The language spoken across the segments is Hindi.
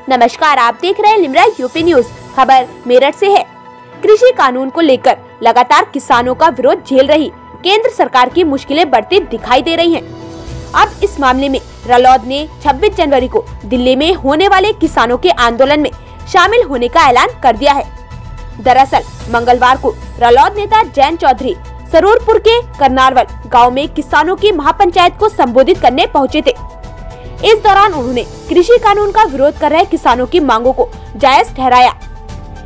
नमस्कार, आप देख रहे हैं लिमरा यूपी न्यूज। खबर मेरठ से है। कृषि कानून को लेकर लगातार किसानों का विरोध झेल रही केंद्र सरकार की मुश्किलें बढ़ती दिखाई दे रही हैं। अब इस मामले में रालोद ने 26 जनवरी को दिल्ली में होने वाले किसानों के आंदोलन में शामिल होने का ऐलान कर दिया है। दरअसल मंगलवार को रालोद नेता जयंत चौधरी सरूरपुर के करनारवल गांव में किसानों की महापंचायत को संबोधित करने पहुंचे थे। इस दौरान उन्होंने कृषि कानून का विरोध कर रहे किसानों की मांगों को जायज ठहराया।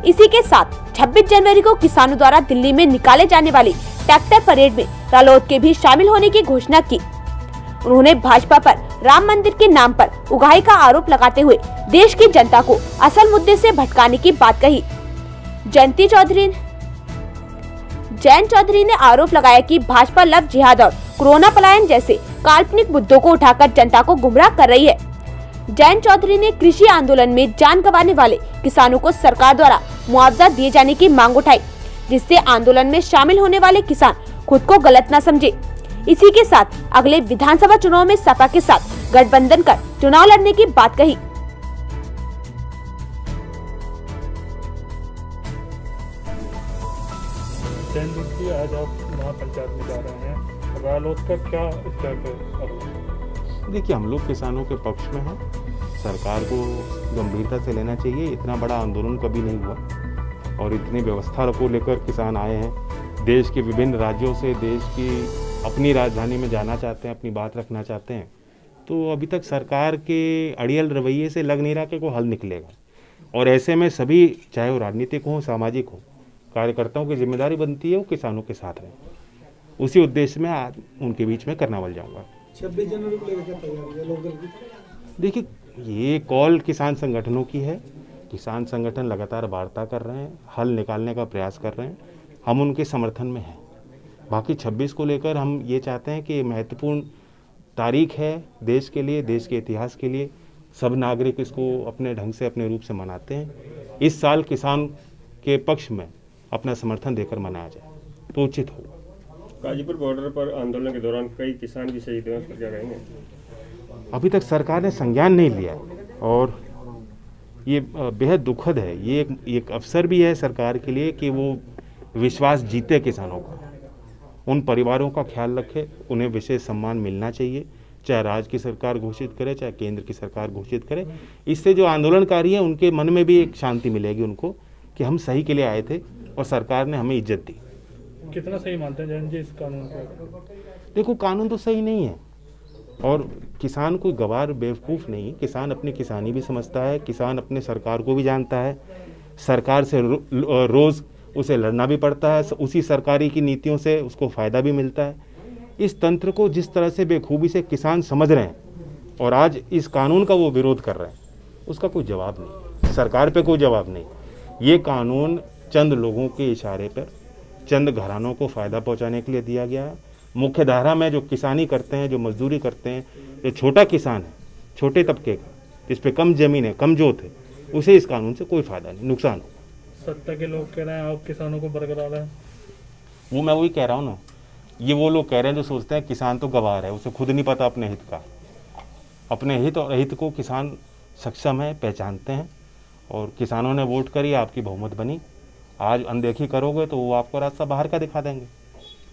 इसी के साथ 26 जनवरी को किसानों द्वारा दिल्ली में निकाले जाने वाली ट्रैक्टर परेड में रालोद के भी शामिल होने की घोषणा की। उन्होंने भाजपा पर राम मंदिर के नाम पर उगाही का आरोप लगाते हुए देश की जनता को असल मुद्दे से भटकाने की बात कही। जयंत चौधरी ने आरोप लगाया कि भाजपा लव जिहाद और कोरोना पलायन जैसे काल्पनिक मुद्दों को उठाकर जनता को गुमराह कर रही है। जयंत चौधरी ने कृषि आंदोलन में जान गंवाने वाले किसानों को सरकार द्वारा मुआवजा दिए जाने की मांग उठाई, जिससे आंदोलन में शामिल होने वाले किसान खुद को गलत न समझे। इसी के साथ अगले विधानसभा चुनाव में सपा के साथ गठबंधन कर चुनाव लड़ने की बात कही। आज आप महापंचायत में जा रहे हैं, रालोद का क्या स्टेप? देखिए, हम लोग किसानों के पक्ष में हैं। सरकार को गंभीरता से लेना चाहिए। इतना बड़ा आंदोलन कभी नहीं हुआ और इतनी व्यवस्था को लेकर किसान आए हैं। देश के विभिन्न राज्यों से देश की अपनी राजधानी में जाना चाहते हैं, अपनी बात रखना चाहते हैं। तो अभी तक सरकार के अड़ियल रवैये से लग नहीं रहा कि कोई हल निकलेगा। और ऐसे में सभी, चाहे वो राजनीतिक हो, सामाजिक हो, कार्यकर्ताओं की जिम्मेदारी बनती है वो किसानों के साथ रहें। उसी उद्देश्य में आज उनके बीच में करनावल जाऊंगा। 26 जनवरी को लेकर क्या तैयारी है लोगों की? देखिए, ये कॉल किसान संगठनों की है। किसान संगठन लगातार वार्ता कर रहे हैं, हल निकालने का प्रयास कर रहे हैं। हम उनके समर्थन में हैं। बाकी 26 को लेकर हम ये चाहते हैं कि महत्वपूर्ण तारीख है देश के लिए, देश के इतिहास के लिए। सब नागरिक इसको अपने ढंग से, अपने रूप से मनाते हैं। इस साल किसान के पक्ष में अपना समर्थन देकर मनाया जाए तो उचित होगा। गाजीपुर बॉर्डर पर आंदोलन के दौरान कई किसान भी शहीद हुए, उस पर क्या कहेंगे? अभी तक सरकार ने संज्ञान नहीं लिया और ये बेहद दुखद है। ये एक अवसर भी है सरकार के लिए कि वो विश्वास जीते किसानों का, उन परिवारों का ख्याल रखे। उन्हें विशेष सम्मान मिलना चाहिए, चाहे राज्य की सरकार घोषित करे, चाहे केंद्र की सरकार घोषित करे। इससे जो आंदोलनकारी हैं उनके मन में भी एक शांति मिलेगी उनको कि हम सही के लिए आए थे और सरकार ने हमें इज्जत दी। कितना सही मानते हैं जयंत जी इस कानून को? देखो, कानून तो सही नहीं है और किसान कोई गवार बेवकूफ़ नहीं। किसान अपनी किसानी भी समझता है, किसान अपने सरकार को भी जानता है। सरकार से रोज़ उसे लड़ना भी पड़ता है, उसी सरकारी की नीतियों से उसको फ़ायदा भी मिलता है। इस तंत्र को जिस तरह से बेखूबी से किसान समझ रहे हैं और आज इस कानून का वो विरोध कर रहे हैं, उसका कोई जवाब नहीं, सरकार पे कोई जवाब नहीं। ये कानून चंद लोगों के इशारे पर, चंद घरानों को फ़ायदा पहुंचाने के लिए दिया गया है। मुख्य धारा में जो किसानी करते हैं, जो मजदूरी करते हैं, जो छोटा किसान है, छोटे तबके का, जिस पे कम ज़मीन है, कम जोत है, उसे इस कानून से कोई फ़ायदा नहीं, नुकसान हो। सत्ता के लोग कह रहे हैं आप किसानों को बरकरार है। वो मैं वही कह रहा हूँ ना, ये वो लोग कह रहे हैं जो सोचते हैं किसान तो गवार है, उसे खुद नहीं पता अपने हित का। अपने हित और अहित को किसान सक्षम है, पहचानते हैं और किसानों ने वोट करी, आपकी बहुमत बनी। आज अनदेखी करोगे तो वो आपको रास्ता बाहर का दिखा देंगे।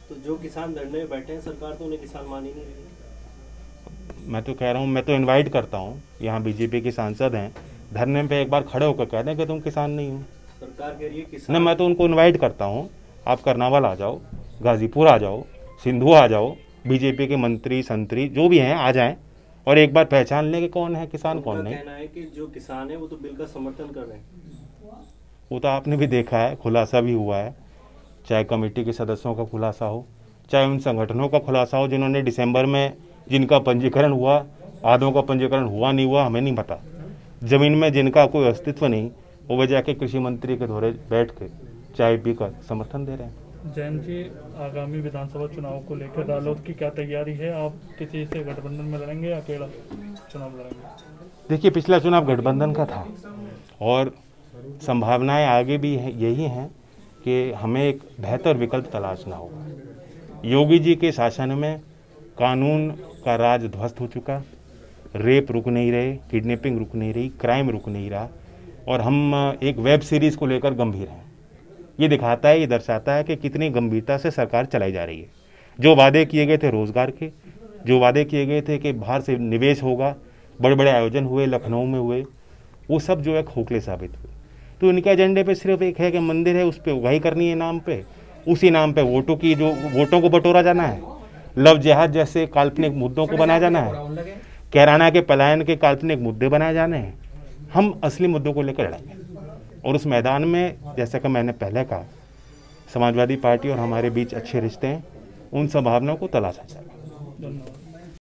तो जो किसान धरने में बैठे हैं, सरकार तो उन्हें किसान मान ही नहीं रही। मैं तो कह रहा हूँ, मैं तो इनवाइट करता हूँ, यहाँ बीजेपी के सांसद हैं, धरने पे एक बार खड़े होकर कह दें कि तुम किसान नहीं हो। सरकार कह रही है किसान। नहीं, मैं तो उनको इन्वाइट करता हूँ, आप करनावल आ जाओ, गाजीपुर आ जाओ, सिंधु आ जाओ, बीजेपी के मंत्री संतरी जो भी हैं आ जाएं और एक बार पहचान लें कि कौन है किसान, कौन नहीं। कहना है कि जो किसान है वो तो बिल का समर्थन कर रहे हैं। वो तो आपने भी देखा है, खुलासा भी हुआ है, चाहे कमेटी के सदस्यों का खुलासा हो, चाहे उन संगठनों का खुलासा हो जिन्होंने दिसंबर में जिनका पंजीकरण हुआ, आधों का पंजीकरण हुआ नहीं हुआ हमें नहीं पता। ज़मीन में जिनका कोई अस्तित्व नहीं, वो वजह के कृषि मंत्री के दौरे बैठ के चाय पीकर समर्थन दे रहे हैं। जैन जी, आगामी विधानसभा चुनाव को लेकर रालोद की क्या तैयारी है? आप किसी से गठबंधन में लड़ेंगे या अकेला चुनाव लड़ेंगे? देखिए, पिछला चुनाव गठबंधन का था और संभावनाएं आगे भी यही हैं कि हमें एक बेहतर विकल्प तलाशना होगा। योगी जी के शासन में कानून का राज ध्वस्त हो चुका, रेप रुक नहीं रहे, किडनैपिंग रुक नहीं रही, क्राइम रुक नहीं रहा, और हम एक वेब सीरीज़ को लेकर गंभीर हैं। ये दिखाता है, ये दर्शाता है कि कितनी गंभीरता से सरकार चलाई जा रही है। जो वादे किए गए थे रोज़गार के, जो वादे किए गए थे कि बाहर से निवेश होगा, बड़े बड़े आयोजन हुए, लखनऊ में हुए, वो सब जो है खोखले साबित हुए। तो इनके एजेंडे पे सिर्फ एक है कि मंदिर है, उस पर उगाही करनी है नाम पे, उसी नाम पे वोटों को बटोरा जाना है, लव जिहाद जैसे काल्पनिक मुद्दों को बनाया जाना है, कैराना के पलायन के काल्पनिक मुद्दे बनाए जाने हैं। हम असली मुद्दों को लेकर लड़ेंगे, और उस मैदान में जैसा कि मैंने पहले कहा, समाजवादी पार्टी और हमारे बीच अच्छे रिश्ते हैं, उन संभावनाओं को तलाशा जाए। धन्यवाद।